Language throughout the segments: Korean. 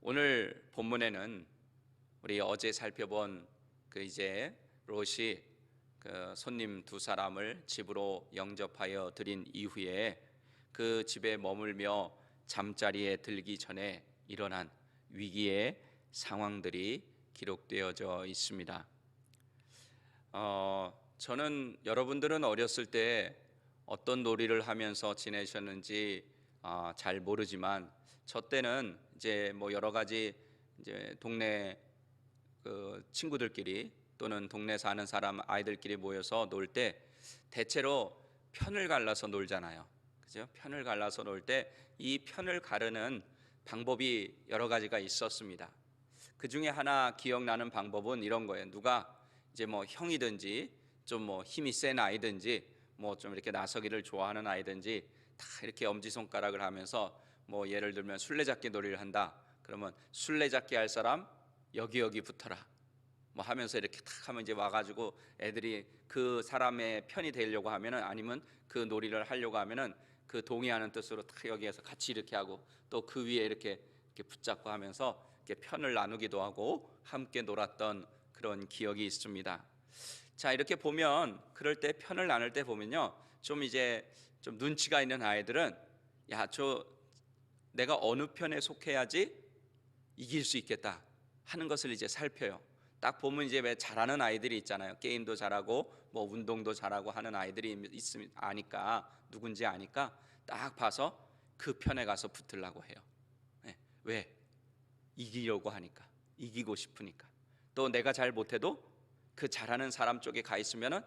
오늘 본문에는 우리 어제 살펴본 롯이 손님 두 사람을 집으로 영접하여 드린 이후에 그 집에 머물며 잠자리에 들기 전에 일어난 위기의 상황들이 기록되어져 있습니다. 저는 여러분들은 어렸을 때 어떤 놀이를 하면서 지내셨는지 잘 모르지만 저 때는 여러 가지 동네 친구들끼리 또는 동네 사는 사람 아이들끼리 모여서 놀 때 대체로 편을 갈라서 놀잖아요. 그죠? 편을 갈라서 놀 때 이 편을 가르는 방법이 여러 가지가 있었습니다. 그 중에 하나 기억나는 방법은 이런 거예요. 누가 형이든지 좀 힘이 센 아이든지 좀 이렇게 나서기를 좋아하는 아이든지 다 이렇게 엄지손가락을 하면서 예를 들면 술래잡기 놀이를 한다. 그러면 술래잡기 할 사람 여기 붙어라. 하면서 이렇게 탁 하면 와가지고 애들이 그 사람의 편이 되려고 하면은, 아니면 그 놀이를 하려고 하면은 그 동의하는 뜻으로 탁 여기에서 같이 이렇게 하고 또 그 위에 이렇게 붙잡고 하면서 이렇게 편을 나누기도 하고 함께 놀았던 그런 기억이 있습니다. 자, 이렇게 보면 그럴 때 편을 나눌 때 보면요, 좀 눈치가 있는 아이들은 내가 어느 편에 속해야지 이길 수 있겠다 하는 것을 살펴요. 딱 보면 왜 잘하는 아이들이 있잖아요. 게임도 잘하고 운동도 잘하고 하는 아이들이 있으면 누군지 아니까 딱 봐서 그 편에 가서 붙으려고 해요. 왜? 이기려고 하니까, 이기고 싶으니까. 또 내가 잘 못해도 그 잘하는 사람 쪽에 가 있으면은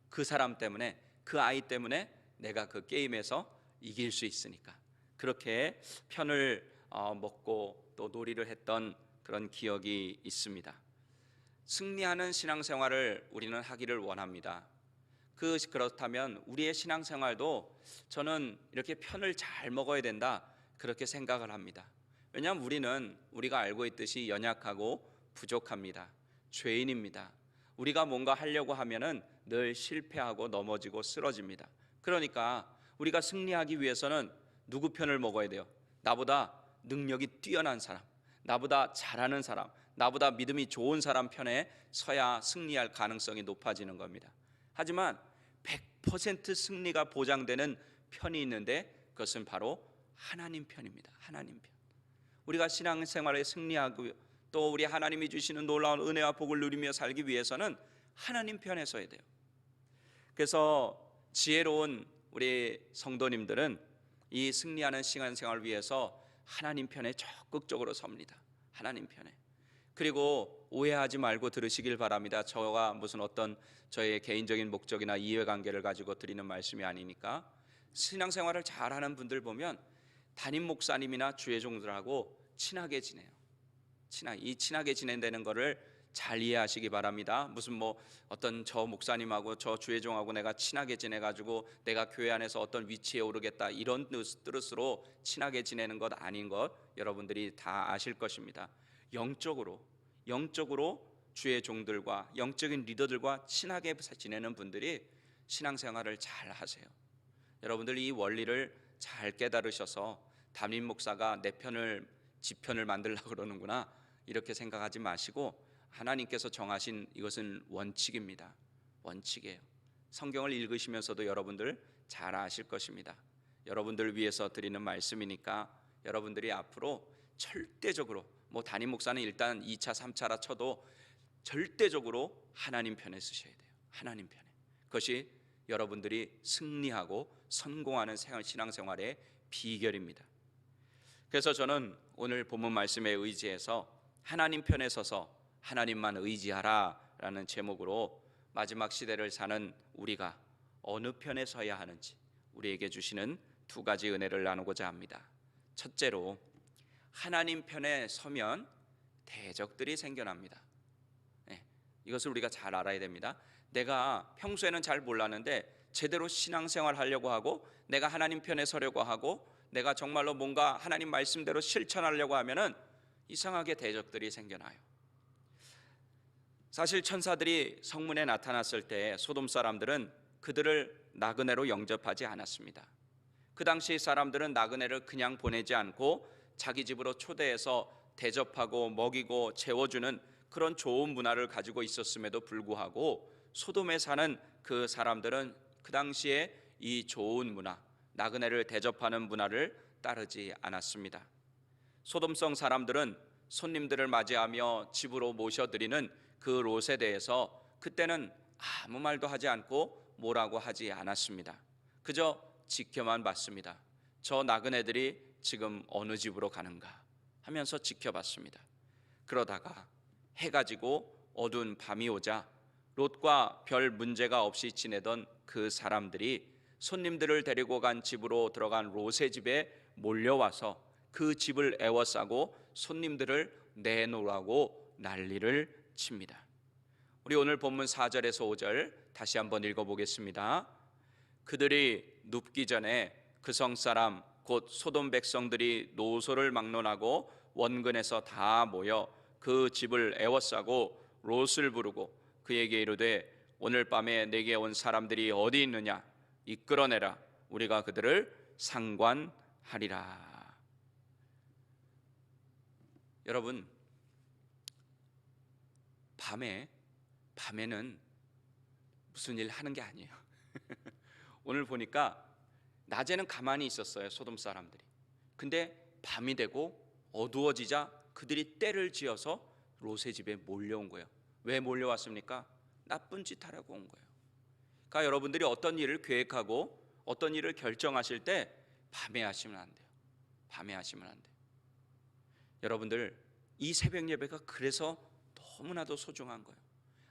그 사람 때문에, 그 아이 때문에 내가 그 게임에서 이길 수 있으니까 그렇게 편을 먹고 또 놀이를 했던 그런 기억이 있습니다. 승리하는 신앙생활을 우리는 하기를 원합니다. 그렇다면 우리의 신앙생활도 저는 이렇게 편을 잘 먹어야 된다, 그렇게 생각을 합니다. 왜냐하면 우리가 알고 있듯이 연약하고 부족합니다. 죄인입니다. 우리가 뭔가 하려고 하면은 늘 실패하고 넘어지고 쓰러집니다. 그러니까 우리가 승리하기 위해서는 누구 편을 먹어야 돼요? 나보다 능력이 뛰어난 사람, 나보다 잘하는 사람, 나보다 믿음이 좋은 사람 편에 서야 승리할 가능성이 높아지는 겁니다. 하지만 100% 승리가 보장되는 편이 있는데 그것은 바로 하나님 편입니다. 하나님 편. 우리가 신앙생활에 승리하고 또 우리 하나님이 주시는 놀라운 은혜와 복을 누리며 살기 위해서는 하나님 편에 서야 돼요. 그래서 지혜로운 우리 성도님들은 이 승리하는 신앙생활을 위해서 하나님 편에 적극적으로 섭니다. 하나님 편에. 그리고 오해하지 말고 들으시길 바랍니다. 저와 무슨 어떤 저의 개인적인 목적이나 이해관계를 가지고 드리는 말씀이 아니니까. 신앙생활을 잘하는 분들 보면 담임 목사님이나 주의 종들하고 친하게 지내요. 친하게 지낸다는 것을 잘 이해하시기 바랍니다. 무슨 어떤 저 목사님하고 저 주의종하고 내가 친하게 지내가지고 내가 교회 안에서 어떤 위치에 오르겠다 이런 뜻으로 친하게 지내는 것 아닌 것 여러분들이 다 아실 것입니다. 영적으로 주의 종들과 영적인 리더들과 친하게 지내는 분들이 신앙생활을 잘 하세요. 여러분들 이 원리를 잘 깨달으셔서 담임 목사가 지 편을 만들려고 그러는구나 이렇게 생각하지 마시고, 하나님께서 정하신 이것은 원칙입니다. 원칙이에요. 성경을 읽으시면서도 여러분들 잘 아실 것입니다. 여러분들을 위해서 드리는 말씀이니까 여러분들이 앞으로 절대적으로 담임 목사는 일단 2차 3차라 쳐도 절대적으로 하나님 편에 쓰셔야 돼요. 하나님 편에. 그것이 여러분들이 승리하고 성공하는 신앙생활의 비결입니다. 그래서 저는 오늘 본문 말씀에 의지해서 하나님 편에 서서 하나님만 의지하라 라는 제목으로 마지막 시대를 사는 우리가 어느 편에 서야 하는지 우리에게 주시는 두 가지 은혜를 나누고자 합니다. 첫째로, 하나님 편에 서면 대적들이 생겨납니다. 이것을 우리가 잘 알아야 됩니다. 내가 평소에는 잘 몰랐는데 제대로 신앙생활 하려고 하고 내가 하나님 편에 서려고 하고 내가 정말로 뭔가 하나님 말씀대로 실천하려고 하면은 이상하게 대적들이 생겨나요. 사실 천사들이 성문에 나타났을 때 소돔 사람들은 그들을 나그네로 영접하지 않았습니다. 그 당시 사람들은 나그네를 그냥 보내지 않고 자기 집으로 초대해서 대접하고 먹이고 채워주는 그런 좋은 문화를 가지고 있었음에도 불구하고 소돔에 사는 그 사람들은 그 당시에 이 좋은 문화, 나그네를 대접하는 문화를 따르지 않았습니다. 소돔성 사람들은 손님들을 맞이하며 집으로 모셔드리는 그 롯에 대해서 그때는 아무 말도 하지 않고 뭐라고 하지 않았습니다. 그저 지켜만 봤습니다. 저 나그네들이 지금 어느 집으로 가는가 하면서 지켜봤습니다. 그러다가 해가 지고 어두운 밤이 오자 롯과 별 문제가 없이 지내던 그 사람들이 손님들을 데리고 간 집으로 들어간 롯의 집에 몰려와서 그 집을 에워싸고 손님들을 내놓으라고 난리를 칩니다. 우리 오늘 본문 4절에서 5절 다시 한번 읽어보겠습니다. 그들이 눕기 전에 그 성사람 곧 소돔 백성들이 노소를 막론하고 원근에서 다 모여 그 집을 에워싸고 롯을 부르고 그에게 이르되 오늘 밤에 내게 온 사람들이 어디 있느냐 이끌어내라 우리가 그들을 상관하리라. 여러분, 밤에는 무슨 일 하는 게 아니에요. 오늘 보니까 낮에는 가만히 있었어요, 소돔 사람들이. 근데 밤이 되고 어두워지자 그들이 떼를 지어서 롯의 집에 몰려온 거예요. 왜 몰려왔습니까? 나쁜 짓 하려고 온 거예요. 그러니까 여러분들이 어떤 일을 계획하고 어떤 일을 결정하실 때 밤에 하시면 안 돼요. 밤에 하시면 안 돼요. 여러분들, 이 새벽 예배가 그래서 너무나도 소중한 거예요.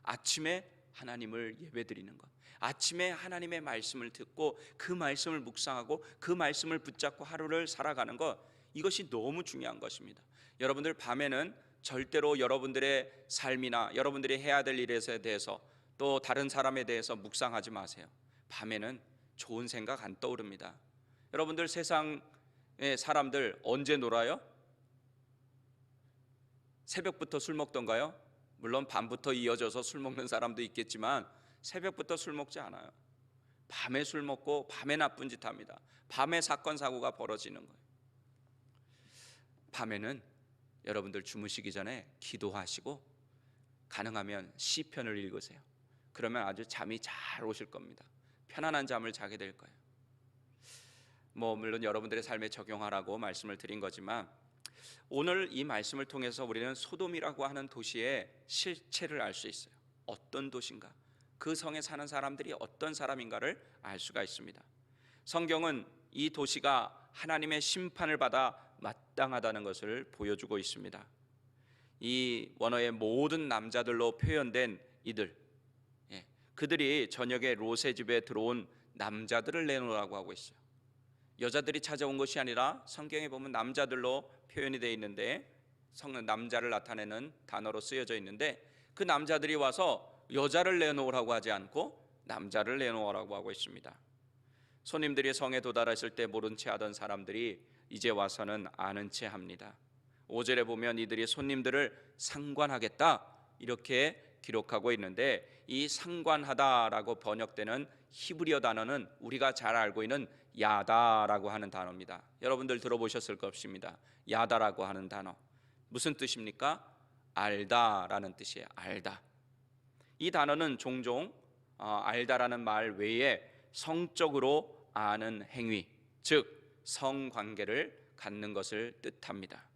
아침에 하나님을 예배드리는 것, 아침에 하나님의 말씀을 듣고 그 말씀을 묵상하고 그 말씀을 붙잡고 하루를 살아가는 것, 이것이 너무 중요한 것입니다. 여러분들 밤에는 절대로 여러분들의 삶이나 여러분들이 해야 될 일에 대해서 또 다른 사람에 대해서 묵상하지 마세요. 밤에는 좋은 생각 안 떠오릅니다. 여러분들 세상의 사람들 언제 놀아요? 새벽부터 술 먹던가요? 물론 밤부터 이어져서 술 먹는 사람도 있겠지만 새벽부터 술 먹지 않아요. 밤에 술 먹고 밤에 나쁜 짓 합니다. 밤에 사건 사고가 벌어지는 거예요. 밤에는 여러분들 주무시기 전에 기도하시고 가능하면 시편을 읽으세요. 그러면 아주 잠이 잘 오실 겁니다. 편안한 잠을 자게 될 거예요. 물론 여러분들의 삶에 적용하라고 말씀을 드린 거지만 오늘 이 말씀을 통해서 우리는 소돔이라고 하는 도시의 실체를 알 수 있어요. 어떤 도시인가? 그 성에 사는 사람들이 어떤 사람인가를 알 수가 있습니다. 성경은 이 도시가 하나님의 심판을 받아 마땅하다는 것을 보여주고 있습니다. 이 원어의 모든 남자들로 표현된 이들, 그들이 저녁에 롯의 집에 들어온 남자들을 내놓으라고 하고 있어요. 여자들이 찾아온 것이 아니라 성경에 보면 남자들로 표현이 되어 있는데 남자를 나타내는 단어로 쓰여져 있는데 그 남자들이 와서 여자를 내놓으라고 하지 않고 남자를 내놓으라고 하고 있습니다. 손님들이 성에 도달했을 때 모른 채 하던 사람들이 이제 와서는 아는 채 합니다. 5절에 보면 이들이 손님들을 상관하겠다 이렇게 기록하고 있는데 이 상관하다라고 번역되는 히브리어 단어는 우리가 잘 알고 있는 야다라고 하는 단어입니다. 여러분들 들어보셨을 것입니다. 야다라고 하는 단어 무슨 뜻입니까? 알다라는 뜻이에요. 알다. 이 단어는 종종 알다라는 말 외에 성적으로 아는 행위, 즉 성관계를 갖는 것을 뜻합니다.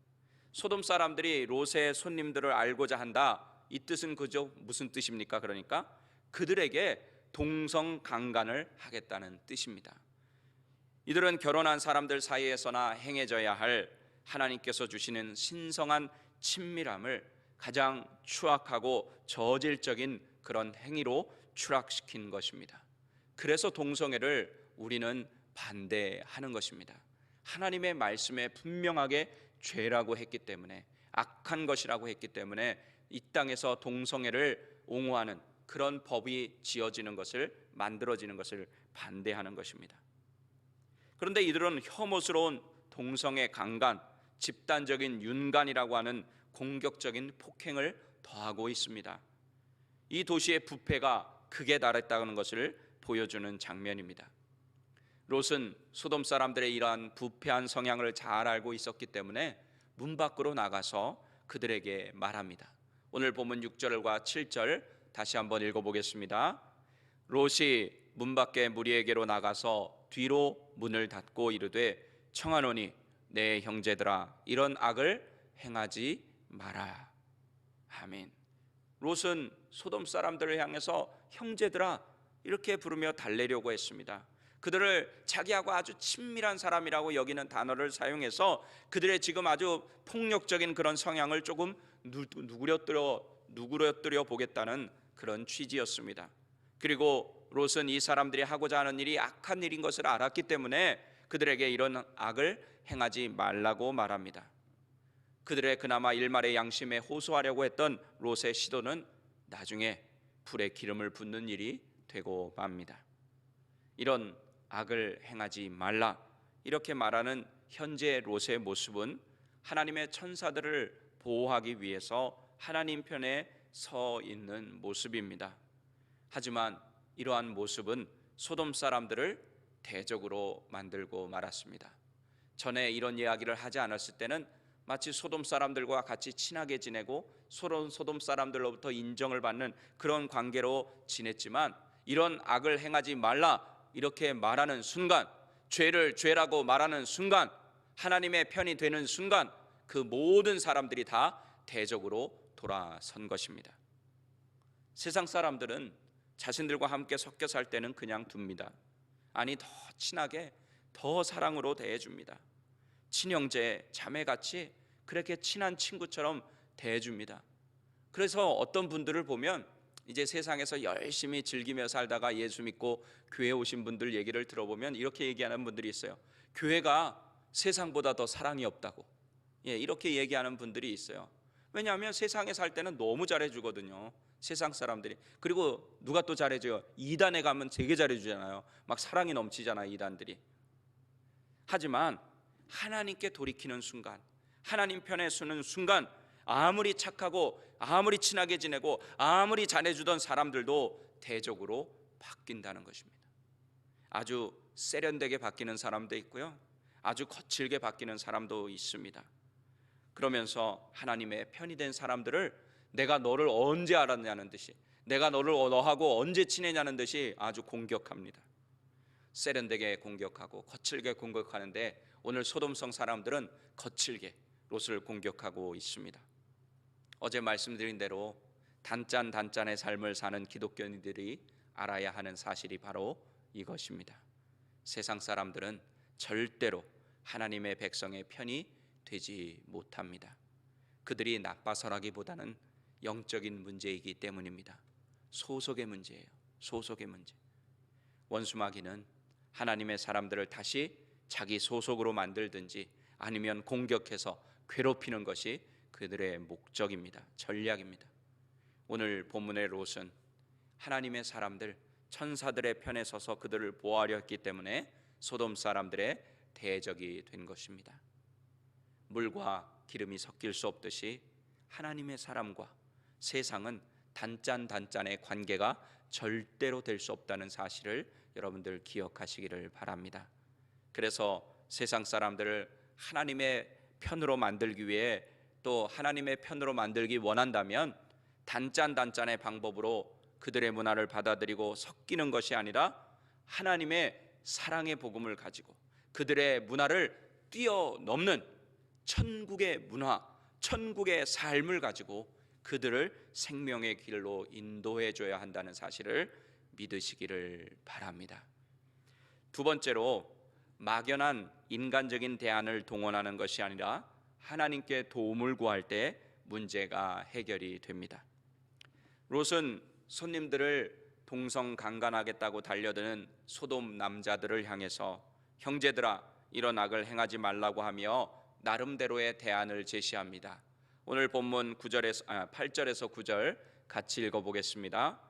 소돔 사람들이 롯의 손님들을 알고자 한다, 이 뜻은 그저 무슨 뜻입니까? 그러니까 그들에게 동성강간을 하겠다는 뜻입니다. 이들은 결혼한 사람들 사이에서나 행해져야 할 하나님께서 주시는 신성한 친밀함을 가장 추악하고 저질적인 그런 행위로 추락시킨 것입니다. 그래서 동성애를 우리는 반대하는 것입니다. 하나님의 말씀에 분명하게 죄라고 했기 때문에, 악한 것이라고 했기 때문에 이 땅에서 동성애를 옹호하는 그런 법이 지어지는 것을, 만들어지는 것을 반대하는 것입니다. 그런데 이들은 혐오스러운 동성애 강간, 집단적인 윤간이라고 하는 공격적인 폭행을 더하고 있습니다. 이 도시의 부패가 극에 달했다는 것을 보여주는 장면입니다. 롯은 소돔 사람들의 이러한 부패한 성향을 잘 알고 있었기 때문에 문 밖으로 나가서 그들에게 말합니다. 오늘 본문 6절과 7절 다시 한번 읽어보겠습니다. 롯이 문 밖에 무리에게로 나가서 뒤로 문을 닫고 이르되 청하노니 내 형제들아 이런 악을 행하지 마라. 아멘. 롯은 소돔 사람들을 향해서 형제들아 이렇게 부르며 달래려고 했습니다. 그들을 자기하고 아주 친밀한 사람이라고 여기는 단어를 사용해서 그들의 지금 아주 폭력적인 그런 성향을 조금 누그러뜨려 보겠다는 그런 취지였습니다. 그리고 롯은 이 사람들이 하고자 하는 일이 악한 일인 것을 알았기 때문에 그들에게 이런 악을 행하지 말라고 말합니다. 그들의 그나마 일말의 양심에 호소하려고 했던 롯의 시도는 나중에 불에 기름을 붓는 일이 되고 맙니다. 이런 악을 행하지 말라 이렇게 말하는 현재 롯의 모습은 하나님의 천사들을 보호하기 위해서 하나님 편에 서 있는 모습입니다. 하지만 이러한 모습은 소돔 사람들을 대적으로 만들고 말았습니다. 전에 이런 이야기를 하지 않았을 때는 마치 소돔 사람들과 같이 친하게 지내고 소돔 사람들로부터 인정을 받는 그런 관계로 지냈지만 이런 악을 행하지 말라 이렇게 말하는 순간, 죄를 죄라고 말하는 순간, 하나님의 편이 되는 순간 그 모든 사람들이 다 대적으로 돌아선 것입니다. 세상 사람들은 자신들과 함께 섞여 살 때는 그냥 둡니다. 아니 더 친하게 더 사랑으로 대해줍니다. 친형제, 자매같이 그렇게 친한 친구처럼 대해줍니다. 그래서 어떤 분들을 보면 이제 세상에서 열심히 즐기며 살다가 예수 믿고 교회 오신 분들 얘기를 들어보면 이렇게 얘기하는 분들이 있어요. 교회가 세상보다 더 사랑이 없다고 이렇게 얘기하는 분들이 있어요. 왜냐하면 세상에 살 때는 너무 잘해주거든요. 세상 사람들이. 그리고 누가 또 잘해줘요? 이단에 가면 되게 잘해주잖아요. 막 사랑이 넘치잖아요, 이단들이. 하지만 하나님께 돌이키는 순간, 하나님 편에 서는 순간 아무리 착하고 아무리 친하게 지내고 아무리 잘해주던 사람들도 대적으로 바뀐다는 것입니다. 아주 세련되게 바뀌는 사람도 있고요, 아주 거칠게 바뀌는 사람도 있습니다. 그러면서 하나님의 편이 된 사람들을 내가 너를 언제 알았냐는 듯이, 내가 너하고 언제 친해냐는 듯이 아주 공격합니다. 세련되게 공격하고 거칠게 공격하는데 오늘 소돔성 사람들은 거칠게 롯을 공격하고 있습니다. 어제 말씀드린 대로 단짠단짠의 삶을 사는 기독교인들이 알아야 하는 사실이 바로 이것입니다. 세상 사람들은 절대로 하나님의 백성의 편이 되지 못합니다. 그들이 나빠서라기보다는 영적인 문제이기 때문입니다. 소속의 문제예요. 소속의 문제. 원수마귀는 하나님의 사람들을 다시 자기 소속으로 만들든지 아니면 공격해서 괴롭히는 것이 그들의 목적입니다. 전략입니다. 오늘 본문의 롯은 하나님의 사람들, 천사들의 편에 서서 그들을 보호하려 했기 때문에 소돔 사람들의 대적이 된 것입니다. 물과 기름이 섞일 수 없듯이 하나님의 사람과 세상은 단짠단짠의 관계가 절대로 될 수 없다는 사실을 여러분들 기억하시기를 바랍니다. 그래서 세상 사람들을 하나님의 편으로 만들기 위해 또 하나님의 편으로 만들기 원한다면 단짠단짠의 방법으로 그들의 문화를 받아들이고 섞이는 것이 아니라 하나님의 사랑의 복음을 가지고 그들의 문화를 뛰어넘는 천국의 문화, 천국의 삶을 가지고 그들을 생명의 길로 인도해 줘야 한다는 사실을 믿으시기를 바랍니다. 두 번째로, 막연한 인간적인 대안을 동원하는 것이 아니라 하나님께 도움을 구할 때 문제가 해결이 됩니다. 롯은 손님들을 동성강간하겠다고 달려드는 소돔 남자들을 향해서 형제들아 이런 악을 행하지 말라고 하며 나름대로의 대안을 제시합니다. 오늘 본문 8절에서 9절 같이 읽어보겠습니다.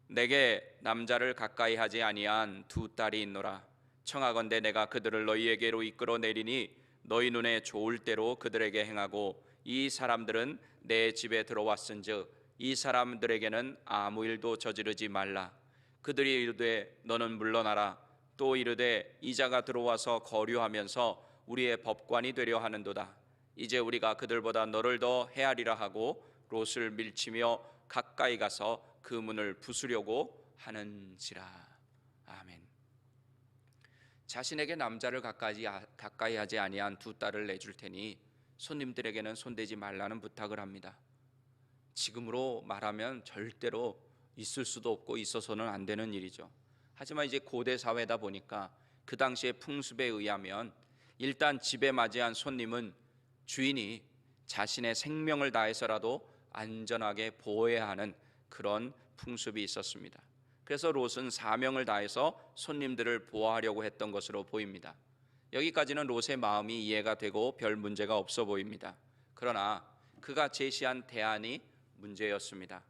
내게 남자를 가까이 하지 아니한 두 딸이 있노라. 청하건대 내가 그들을 너희에게로 이끌어 내리니 너희 눈에 좋을 대로 그들에게 행하고 이 사람들은 내 집에 들어왔은즉 이 사람들에게는 아무 일도 저지르지 말라. 그들이 이르되 너는 물러나라. 또 이르되 이자가 들어와서 거류하면서 우리의 법관이 되려 하는도다. 이제 우리가 그들보다 너를 더 헤아리라 하고 롯을 밀치며 가까이 가서 그 문을 부수려고 하는지라. 아멘. 자신에게 남자를 가까이 하지 아니한 두 딸을 내줄 테니 손님들에게는 손대지 말라는 부탁을 합니다. 지금으로 말하면 절대로 있을 수도 없고 있어서는 안 되는 일이죠. 하지만 이제 고대 사회다 보니까 그 당시의 풍습에 의하면 일단 집에 맞이한 손님은 주인이 자신의 생명을 다해서라도 안전하게 보호해야 하는 그런 풍습이 있었습니다. 그래서 롯은 사명을 다해서 손님들을 보호하려고 했던 것으로 보입니다. 여기까지는 롯의 마음이 이해가 되고 별 문제가 없어 보입니다. 그러나 그가 제시한 대안이 문제였습니다.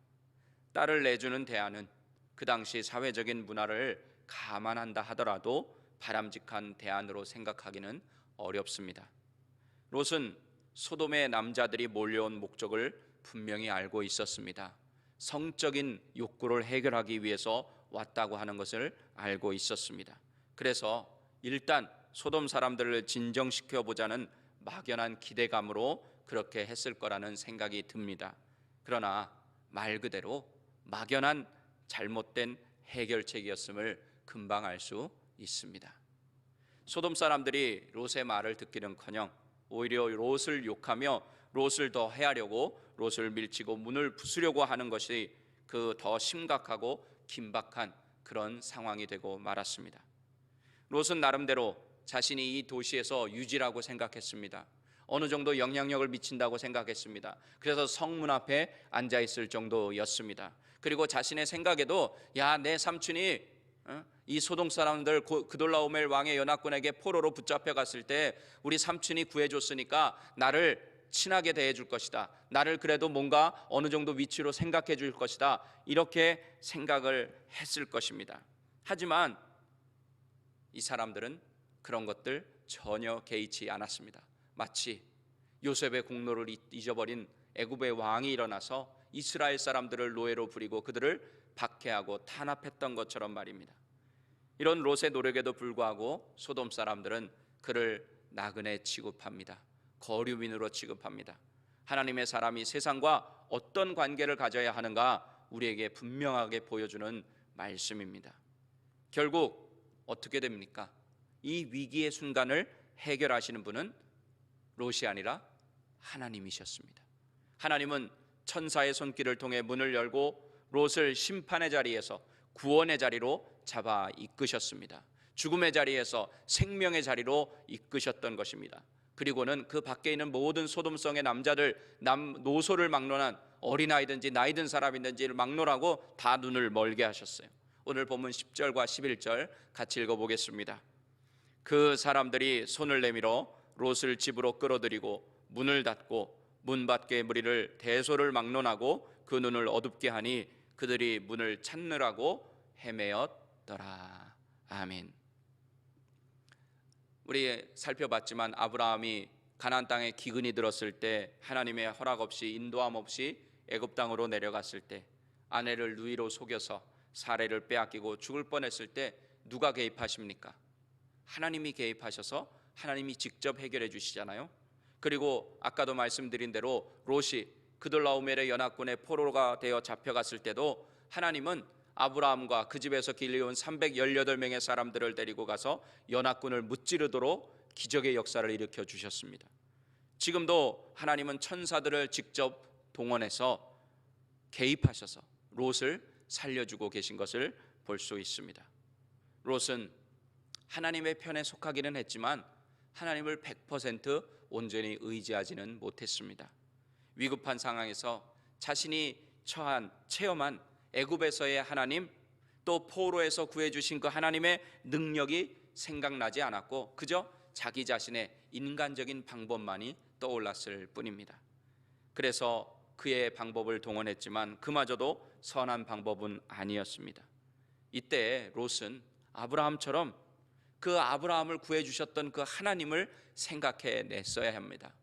딸을 내주는 대안은 그 당시 사회적인 문화를 감안한다 하더라도 바람직한 대안으로 생각하기는 어렵습니다. 롯은 소돔의 남자들이 몰려온 목적을 분명히 알고 있었습니다. 성적인 욕구를 해결하기 위해서 왔다고 하는 것을 알고 있었습니다. 그래서 일단 소돔 사람들을 진정시켜 보자는 막연한 기대감으로 그렇게 했을 거라는 생각이 듭니다. 그러나 말 그대로 막연한 잘못된 해결책이었음을 금방 알 수 있습니다. 소돔 사람들이 롯의 말을 듣기는커녕 오히려 롯을 욕하며 롯을 더 해하려고 롯을 밀치고 문을 부수려고 하는 것이 그 더 심각하고 긴박한 그런 상황이 되고 말았습니다. 롯은 나름대로 자신이 이 도시에서 유지라고 생각했습니다. 어느 정도 영향력을 미친다고 생각했습니다. 그래서 성문 앞에 앉아 있을 정도였습니다. 그리고 자신의 생각에도 내 삼촌이 이 소돔 사람들 그돌라오멜 왕의 연합군에게 포로로 붙잡혀 갔을 때 우리 삼촌이 구해줬으니까 나를 친하게 대해줄 것이다. 나를 그래도 뭔가 어느 정도 위치로 생각해 줄 것이다. 이렇게 생각을 했을 것입니다. 하지만 이 사람들은 그런 것들 전혀 개의치 않았습니다. 마치 요셉의 공로를 잊어버린 애굽의 왕이 일어나서 이스라엘 사람들을 노예로 부리고 그들을 박해하고 탄압했던 것처럼 말입니다. 이런 롯의 노력에도 불구하고 소돔 사람들은 그를 나그네 취급합니다. 거류민으로 취급합니다. 하나님의 사람이 세상과 어떤 관계를 가져야 하는가 우리에게 분명하게 보여주는 말씀입니다. 결국 어떻게 됩니까? 이 위기의 순간을 해결하시는 분은 롯이 아니라 하나님이셨습니다. 하나님은 천사의 손길을 통해 문을 열고 롯을 심판의 자리에서 구원의 자리로 잡아 이끄셨습니다. 죽음의 자리에서 생명의 자리로 이끄셨던 것입니다. 그리고는 그 밖에 있는 모든 소돔성의 남자들, 노소를 막론한 어린아이든지 나이든 사람이든지를 막론하고 다 눈을 멀게 하셨어요. 오늘 본문 10절과 11절 같이 읽어보겠습니다. 그 사람들이 손을 내밀어 롯을 집으로 끌어들이고 문을 닫고 문 밖의 무리를 대소를 막론하고 그 눈을 어둡게 하니 그들이 문을 찾느라고 헤매었더라. 아멘. 우리 살펴봤지만 아브라함이 가나안 땅에 기근이 들었을 때 하나님의 허락 없이 인도함 없이 애굽 땅으로 내려갔을 때 아내를 누이로 속여서 사례를 빼앗기고 죽을 뻔했을 때 누가 개입하십니까? 하나님이 개입하셔서 하나님이 직접 해결해 주시잖아요. 그리고 아까도 말씀드린 대로 롯이 그돌라오멜의 연합군의 포로가 되어 잡혀갔을 때도 하나님은 아브라함과 그 집에서 길려온 318명의 사람들을 데리고 가서 연합군을 무찌르도록 기적의 역사를 일으켜 주셨습니다. 지금도 하나님은 천사들을 직접 동원해서 개입하셔서 롯을 살려주고 계신 것을 볼 수 있습니다. 롯은 하나님의 편에 속하기는 했지만 하나님을 100% 온전히 의지하지는 못했습니다. 위급한 상황에서 자신이 체험한 애굽에서의 하나님, 또 포로에서 구해주신 그 하나님의 능력이 생각나지 않았고 그저 자기 자신의 인간적인 방법만이 떠올랐을 뿐입니다. 그래서 그의 방법을 동원했지만 그마저도 선한 방법은 아니었습니다. 이때 롯은 아브라함처럼 그 아브라함을 구해주셨던 그 하나님을 생각해 냈어야 합니다.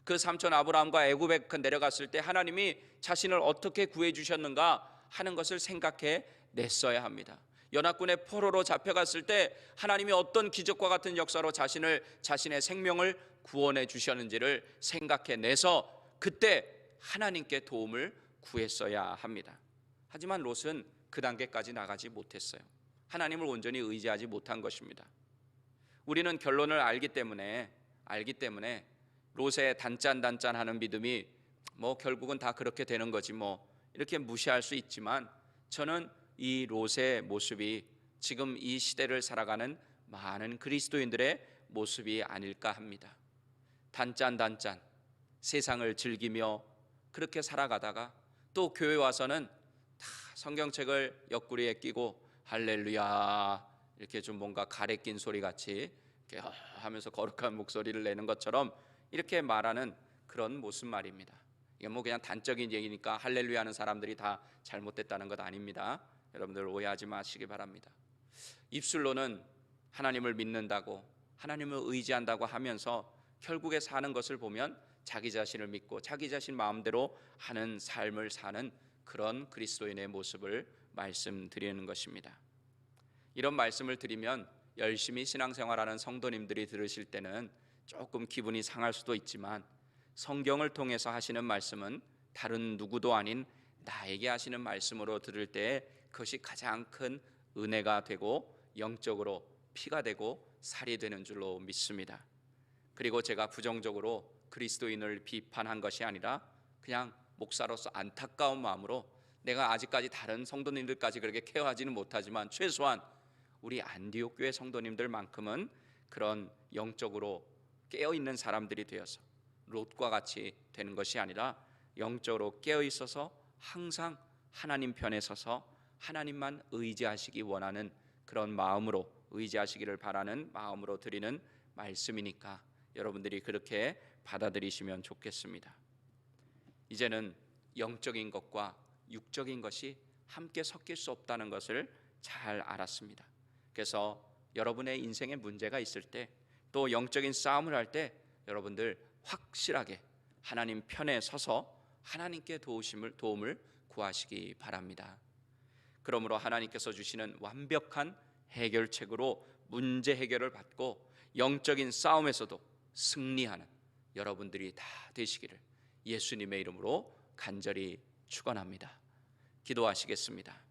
그 삼촌 아브라함과 애굽에 내려갔을 때 하나님이 자신을 어떻게 구해주셨는가 하는 것을 생각해 냈어야 합니다. 연합군의 포로로 잡혀갔을 때 하나님이 어떤 기적과 같은 역사로 자신의 생명을 구원해 주셨는지를 생각해내서 그때 하나님께 도움을 구했어야 합니다. 하지만 롯은 그 단계까지 나가지 못했어요. 하나님을 온전히 의지하지 못한 것입니다. 우리는 결론을 알기 때문에 롯의 단짠단짠하는 믿음이 결국은 다 그렇게 되는 거지 이렇게 무시할 수 있지만, 저는 이 롯의 모습이 지금 이 시대를 살아가는 많은 그리스도인들의 모습이 아닐까 합니다. 단짠단짠 세상을 즐기며 그렇게 살아가다가 또 교회 와서는 다 성경책을 옆구리에 끼고 할렐루야 이렇게 좀 뭔가 가래 낀 소리 같이 이렇게 하면서 거룩한 목소리를 내는 것처럼 이렇게 말하는 그런 모습 말입니다. 이게 그냥 단적인 얘기니까 할렐루야 하는 사람들이 다 잘못됐다는 것 아닙니다. 여러분들 오해하지 마시기 바랍니다. 입술로는 하나님을 믿는다고 하나님을 의지한다고 하면서 결국에 사는 것을 보면 자기 자신을 믿고 자기 자신 마음대로 하는 삶을 사는 그런 그리스도인의 모습을 말씀드리는 것입니다. 이런 말씀을 드리면 열심히 신앙생활하는 성도님들이 들으실 때는 조금 기분이 상할 수도 있지만, 성경을 통해서 하시는 말씀은 다른 누구도 아닌 나에게 하시는 말씀으로 들을 때 그것이 가장 큰 은혜가 되고 영적으로 피가 되고 살이 되는 줄로 믿습니다. 그리고 제가 부정적으로 그리스도인을 비판한 것이 아니라 그냥 목사로서 안타까운 마음으로, 내가 아직까지 다른 성도님들까지 그렇게 케어하지는 못하지만 최소한 우리 안디옥 교회 성도님들만큼은 그런 영적으로 깨어있는 사람들이 되어서 롯과 같이 되는 것이 아니라 영적으로 깨어있어서 항상 하나님 편에 서서 하나님만 의지하시기 원하는 그런 마음으로, 의지하시기를 바라는 마음으로 드리는 말씀이니까 여러분들이 그렇게 받아들이시면 좋겠습니다. 이제는 영적인 것과 육적인 것이 함께 섞일 수 없다는 것을 잘 알았습니다. 그래서 여러분의 인생에 문제가 있을 때, 또 영적인 싸움을 할 때 여러분들 확실하게 하나님 편에 서서 하나님께 도움을 구하시기 바랍니다. 그러므로 하나님께서 주시는 완벽한 해결책으로 문제 해결을 받고 영적인 싸움에서도 승리하는 여러분들이 다 되시기를 예수님의 이름으로 간절히 축원합니다. 기도하시겠습니다.